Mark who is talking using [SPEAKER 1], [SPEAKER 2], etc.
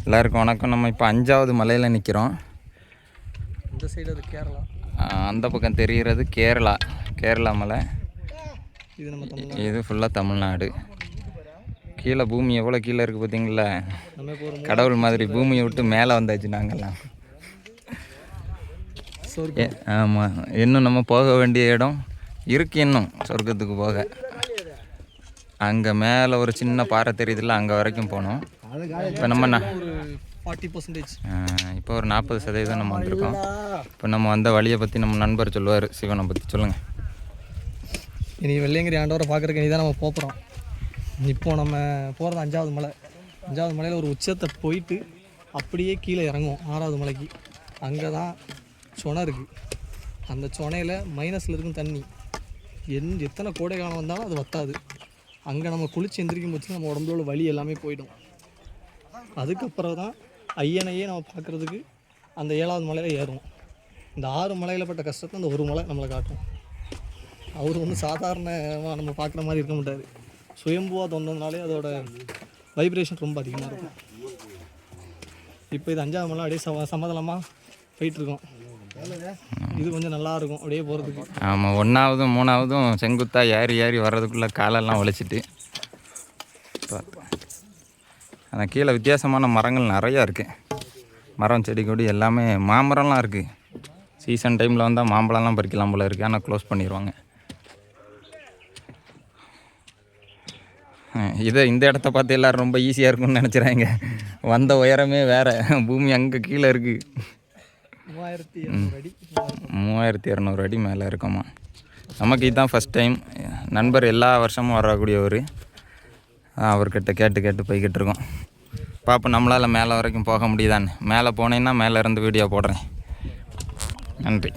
[SPEAKER 1] எல்லாருக்கும் வணக்கம். நம்ம இப்போ 5வது மலையில் நிற்கிறோம்.
[SPEAKER 2] இந்த சைடு அது கேரளா,
[SPEAKER 1] அந்த பக்கம் தெரிகிறது கேரளா மலை.
[SPEAKER 2] இது நம்ம தமிழ்நாடு.
[SPEAKER 1] இது ஃபுல்லாக தமிழ்நாடு. கீழே பூமி எவ்வளோ கீழே இருக்குது பார்த்தீங்களா?
[SPEAKER 2] நம்ம இப்போ ஒரு
[SPEAKER 1] கடவுள் மாதிரி பூமியை விட்டு மேலே வந்தாச்சு நாங்கள்லாம். ஆமாம், இன்னும் நம்ம போக வேண்டிய இடம் இருக்குது. இன்னும் சொர்க்கத்துக்கு போக அங்கே மேலே ஒரு சின்ன பாறை தெரியுதுல்ல, அங்கே வரைக்கும் போனோம். இப்போ நம்ம
[SPEAKER 2] ஒரு 40%.
[SPEAKER 1] இப்போ ஒரு 40% நம்ம வந்திருக்கோம். இப்போ நம்ம வந்த வழியை பற்றி நம்ம நண்பர் சொல்லுவார். சிவனை பற்றி சொல்லுங்கள்.
[SPEAKER 2] இனி வெள்ளையங்கிரி ஆண்டவரை பார்க்குறக்கு இனி தான் நம்ம போகிறோம். இப்போது நம்ம போகிறது 5வது மலை. 5வது மலையில் ஒரு உச்சத்தை போயிட்டு அப்படியே கீழே இறங்குவோம் 6வது மலைக்கு. அங்கே தான் சொனை இருக்குது. அந்த சொனையில் மைனஸில் இருக்கும் தண்ணி. எத்தனை கோடை காலம் வந்தாலும் அது வத்தாது. அங்கே நம்ம குளிச்சு எந்திரிக்கும் போச்சு நம்ம உடம்புல உள்ள வலி எல்லாமே போயிடும். அதுக்கப்புறம் தான் ஐயனையே நம்ம பார்க்குறதுக்கு அந்த 7வது மலையில் ஏறுவோம். இந்த 6 மலையில் பட்ட கஷ்டத்தை அந்த ஒரு மலை நம்மளை காட்டும். அவர் வந்து சாதாரணமாக நம்ம பார்க்குற மாதிரி இருக்க மாட்டார். சுயம்புவாக தோன்றதுனாலே அதோட வைப்ரேஷன் ரொம்ப அதிகமாக இருக்கும். இப்போ இது 5வது மலை அப்படியே சமதளமாக போயிட்டுருக்கோம். இது கொஞ்சம் நல்லாயிருக்கும் அப்படியே போகிறதுக்கு.
[SPEAKER 1] ஆமாம், 1ஆவதும் 3ஆவதும் செங்குத்தாக ஏறி வர்றதுக்குள்ளே காலெல்லாம் வலிச்சிட்டு. அந்த கீழே வித்தியாசமான மரங்கள் நிறையா இருக்குது. மரம், செடி, கொடி எல்லாமே. மாமரம்லாம் இருக்குது. சீசன் டைமில் வந்தால் மாம்பழம்லாம் பறிக்கலாம் போல் இருக்குது. ஆனால் க்ளோஸ் பண்ணிடுவாங்க. இந்த இடத்த பார்த்து எல்லோரும் ரொம்ப ஈஸியாக இருக்கும்னு நினச்சிட்றாங்க. வந்த உயரமே வேறு. பூமி அங்கே கீழே இருக்குது. 3200 அடி மேலே இருக்கோமா. நமக்கு இதுதான் ஃபஸ்ட் டைம். நண்பர் எல்லா வருஷமும் வரக்கூடியவர். அவர்கிட்ட கேட்டு போய்கிட்டு இருக்கோம். பாப்போம் நம்மளால் மேலே வரைக்கும் போக முடியுதான்னு. மேலே போனேன்னா மேலே இருந்து வீடியோ போடுறேன். நன்றி.